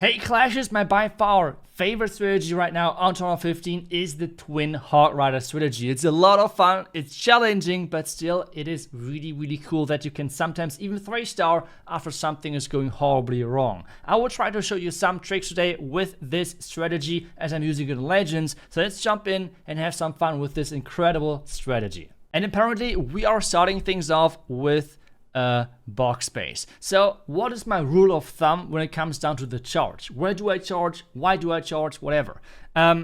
Hey Clashes, my by far favorite strategy right now on Tournament 15 is the Twin Hog Rider strategy. It's a lot of fun, it's challenging, but still it is really cool that you can sometimes even 3-star after something is going horribly wrong. I will try to show you some tricks today with this strategy as I'm using it in Legends, so let's jump in and have some fun with this incredible strategy. And apparently we are starting things off with box space. So what is my rule of thumb when it comes down to the charge? Where do I charge? Why do I charge? Whatever.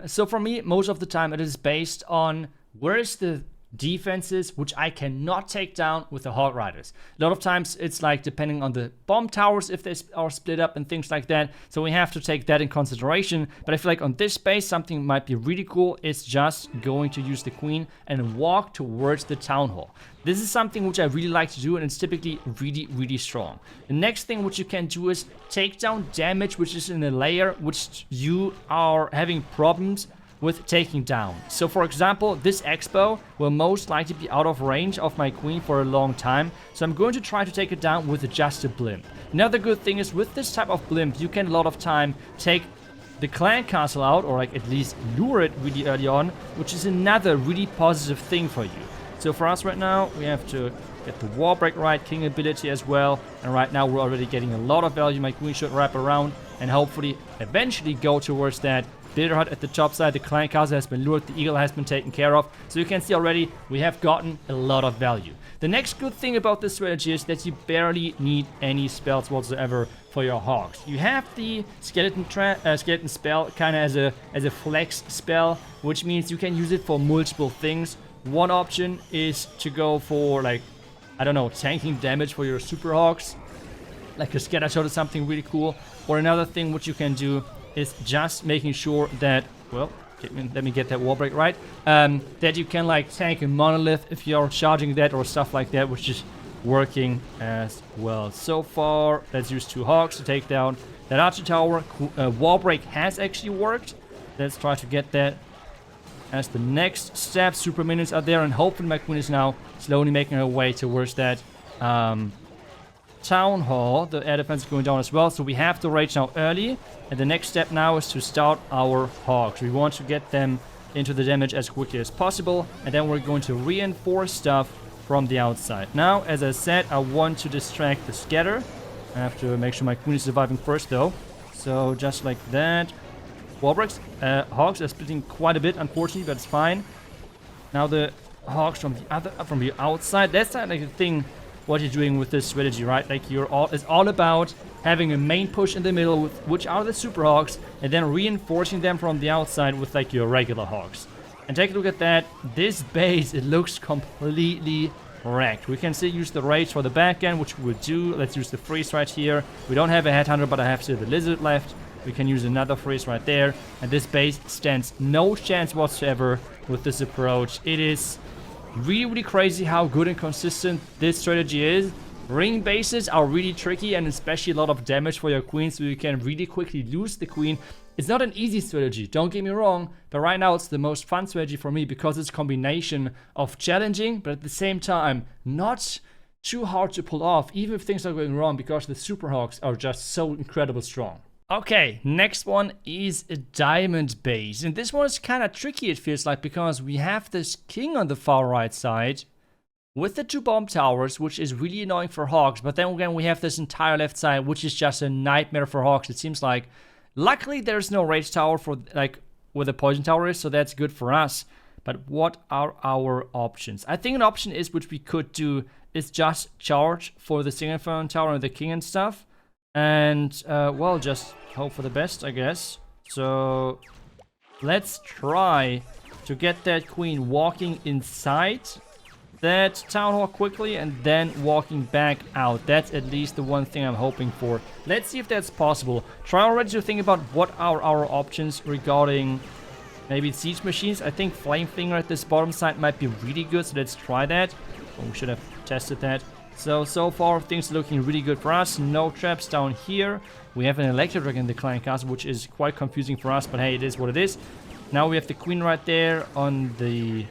So for me, most of the time it is based on where is the defenses which I cannot take down with the Hog Riders. A lot of times it's like depending on the bomb towers if they are split up and things like that. So we have to take that in consideration. But I feel like on this space something might be really cool is just going to use the queen and walk towards the town hall. This is something which I really like to do, and it's typically really strong. The next thing which you can do is take down damage which is in a layer which you are having problems with taking down. So for example, this Expo will most likely be out of range of my queen for a long time, so I'm going to try to take it down with just a blimp. Another good thing is with this type of blimp you can a lot of time take the clan castle out, or like at least lure it really early on, which is another really positive thing for you. So for us right now, we have to get the wall break right, king ability as well, and right now we're already getting a lot of value. My queen should wrap around and hopefully eventually go towards that builder hut at the top side. The clan castle has been lured, the eagle has been taken care of, so you can see already we have gotten a lot of value. The next good thing about this strategy is that you barely need any spells whatsoever for your hogs. You have the skeleton spell kind of as a flex spell, which means you can use it for multiple things. One option is to go for, like, I don't know, tanking damage for your super hogs, like a scatter shot or something really cool. Or another thing which you can do is just making sure that, well, let me get that wall break right, that you can like tank a monolith if you're charging that or stuff like that, which is working as well. So far, let's use 2 hogs to take down that archer tower. Wall break has actually worked. Let's try to get that as the next step. Super minions are there, and hopefully my queen is now slowly making her way towards that town hall. The air defense is going down as well, so we have to rage now early, and the next step now is to start our hogs. We want to get them into the damage as quickly as possible, and then we're going to reinforce stuff from the outside. Now, as I said, I want to distract the scatter. I have to make sure my queen is surviving first though, so just like that. Wall breaks. Hogs are splitting quite a bit, unfortunately, but it's fine. Now the hogs from the outside. That's not like the thing what you're doing with this strategy, right? Like it's all about having a main push in the middle, which are the super hogs, and then reinforcing them from the outside with like your regular hogs. And take a look at that. This base, it looks completely wrecked. We can still use the rage for the back end, which we will do. Let's use the freeze right here. We don't have a headhunter, but I have still the lizard left. We can use another freeze right there, and this base stands no chance whatsoever with this approach. It is really crazy how good and consistent this strategy is. Ring bases are really tricky, and especially a lot of damage for your queen, so you can really quickly lose the queen. It's not an easy strategy, don't get me wrong, but right now it's the most fun strategy for me because it's a combination of challenging, but at the same time not too hard to pull off, even if things are going wrong, because the super hogs are just so incredibly strong. Okay, next one is a diamond base, and this one is kind of tricky, it feels like, because we have this king on the far right side with the 2 bomb towers, which is really annoying for hogs, but then again we have this entire left side, which is just a nightmare for hogs, it seems like. Luckily there's no rage tower for like where the poison tower is, so that's good for us. But what are our options? I think an option is, which we could do, is just charge for the single inferno tower and the king and stuff. And, well, just hope for the best, I guess. So, let's try to get that queen walking inside that town hall quickly and then walking back out. That's at least the one thing I'm hoping for. Let's see if that's possible. Try already to think about what are our options regarding maybe siege machines. I think flame finger at this bottom side might be really good, so let's try that. Oh, we should have tested that. So far, things are looking really good for us. No traps down here. We have an electric dragon in the clan castle, which is quite confusing for us, but hey, it is what it is. Now we have the queen right there on the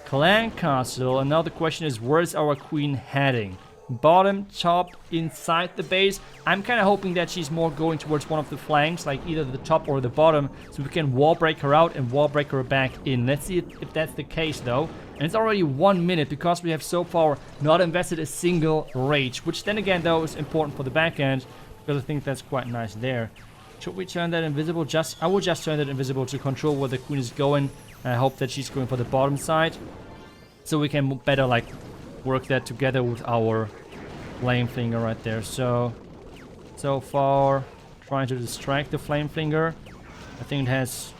clan castle, and now the question is, where's our queen heading? bottom, top, inside the base. I'm kind of hoping that she's more going towards one of the flanks, like either the top or the bottom, so we can wall break her out and wall break her back in. Let's see if that's the case though. And it's already 1 minute because we have so far not invested a single rage, which then again though is important for the back end, because I think that's quite nice there. Should we turn that invisible? I will just turn that invisible to control where the queen is going. I hope that she's going for the bottom side, so we can better like work that together with our flame flinger right there. So far trying to distract the flame flinger. I think it has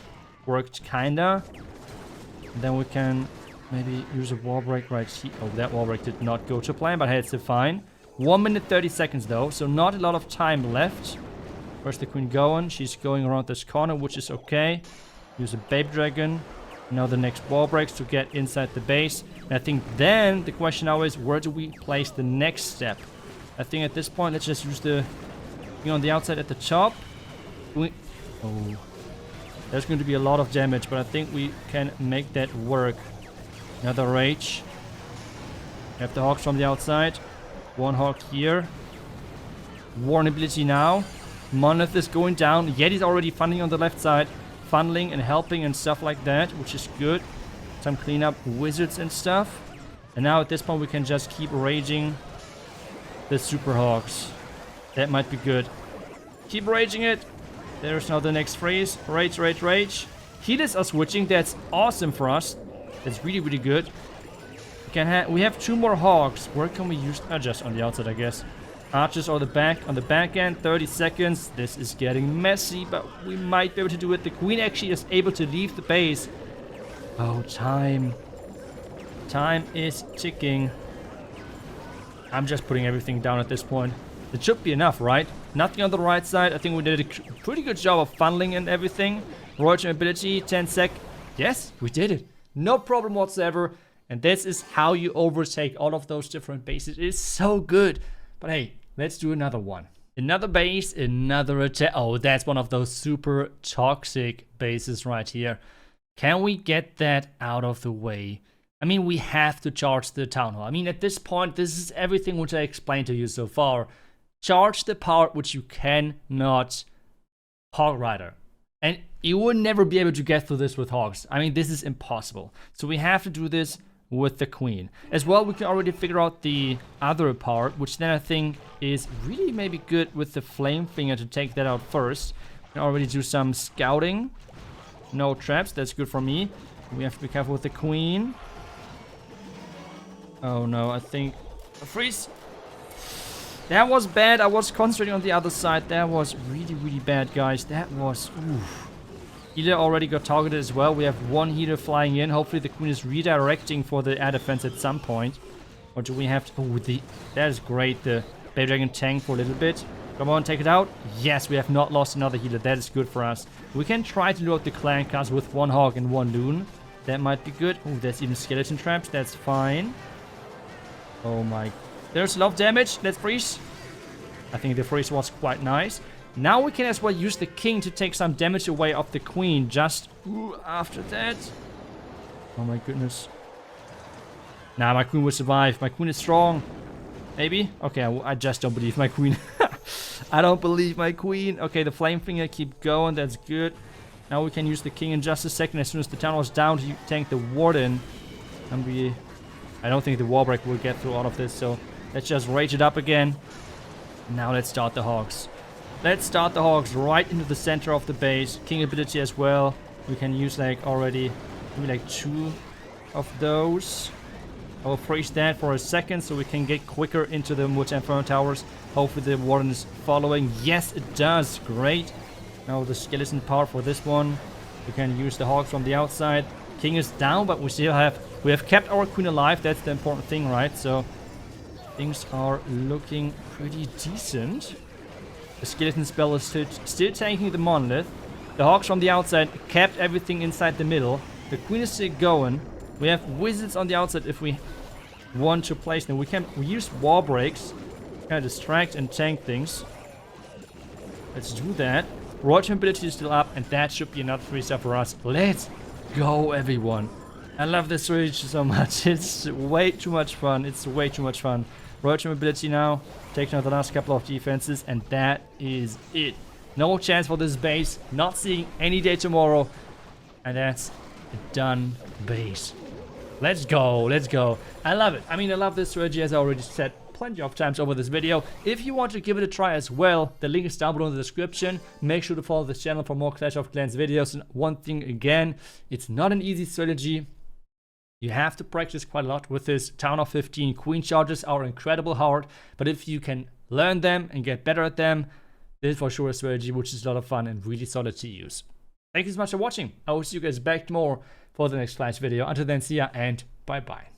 worked kinda. And then we can maybe use a wall break right here. Oh, that wall break did not go to plan, but hey, it's fine. 1 minute 30 seconds though, so not a lot of time left. Where's the queen going? She's going around this corner, which is okay. Use a baby dragon. Now the next wall breaks to get inside the base. And I think then the question now is, where do we place the next step? I think at this point, let's just use the thing on the outside at the top. Oh, there's going to be a lot of damage, but I think we can make that work. Another rage. We have the hogs from the outside. One hog here. Warn ability now. Monolith is going down. Yeti's already funneling on the left side. Funneling and helping and stuff like that, which is good. Some cleanup wizards and stuff. And now at this point we can just keep raging the super hogs. That might be good. Keep raging it. There's now the next phrase. Rage, rage, rage. Healers are switching. That's awesome for us. That's really, really good. We have 2 more hogs. Where can we use? Just on the outside, I guess. Archers on the back end, 30 seconds. This is getting messy, but we might be able to do it. The queen actually is able to leave the base. Oh, time. Time is ticking. I'm just putting everything down at this point. It should be enough, right? Nothing on the right side. I think we did a pretty good job of funneling and everything. Royal ability, 10 sec. Yes, we did it. No problem whatsoever. And this is how you overtake all of those different bases. It is so good. But hey, let's do another one. Another base, another attack. Oh, that's one of those super toxic bases right here. Can we get that out of the way? I mean, we have to charge the town hall. I mean, at this point, this is everything which I explained to you so far. Charge the part which you cannot hog rider. And you will never be able to get through this with hogs. I mean, this is impossible. So we have to do this with the queen. As well, we can already figure out the other part, which then I think is really maybe good with the flame finger to take that out first. We can already do some scouting. No traps, that's good for me. We have to be careful with the queen. Oh no, I think... a freeze! That was bad. I was concentrating on the other side. That was really, really bad, guys. That was... oof. Healer already got targeted as well. We have 1 healer flying in. Hopefully the queen is redirecting for the air defense at some point. Or do we have to... oh, that is great. The baby dragon tank for a little bit. Come on, take it out. Yes, we have not lost another healer. That is good for us. We can try to lure out the clan cars with 1 hog and 1 loon. That might be good. Oh, there's even skeleton traps. That's fine. Oh my... there's a lot of damage. Let's freeze. I think the freeze was quite nice. Now we can as well use the king to take some damage away of the queen. Just after that. Oh my goodness. Nah, my queen will survive. My queen is strong. Maybe? Okay, I just don't believe my queen. I don't believe my queen. Okay, the flame finger keep going. That's good. Now we can use the king in just a second. As soon as the town was down to tank the warden. And I don't think the wall break will get through all of this. So let's just rage it up again. Now let's start the hogs. Let's start the hogs right into the center of the base. King ability as well. We can use like already maybe like 2 of those. I will freeze that for a second so we can get quicker into the multi-inferno towers. Hopefully the warden is following. Yes, it does. Great. Now the skeleton part for this one. We can use the hogs from the outside. King is down, but we have kept our queen alive. That's the important thing, right? So things are looking pretty decent. The skeleton spell is still tanking the monolith. The hogs from the outside kept everything inside the middle. The queen is still going. We have wizards on the outside if we want to place them. We use wall breaks. Kind of distract and tank things. Let's do that. Royal ability is still up, and that should be enough 3-star for us. Let's go, everyone. I love this switch so much. It's way too much fun. It's way too much fun. Roach mobility now, taking out the last couple of defenses, and that is it. No chance for this base, not seeing any day tomorrow, and that's a done base. Let's go, let's go. I love it. I mean, I love this strategy, as I already said plenty of times over this video. If you want to give it a try as well, the link is down below in the description. Make sure to follow this channel for more Clash of Clans videos. And one thing again, it's not an easy strategy. You have to practice quite a lot with this. Town of 15 queen charges are incredible hard, but if you can learn them and get better at them, this is for sure a strategy which is a lot of fun and really solid to use. Thank you so much for watching. I will see you guys back more for the next Clash video. Until then, see ya and bye bye.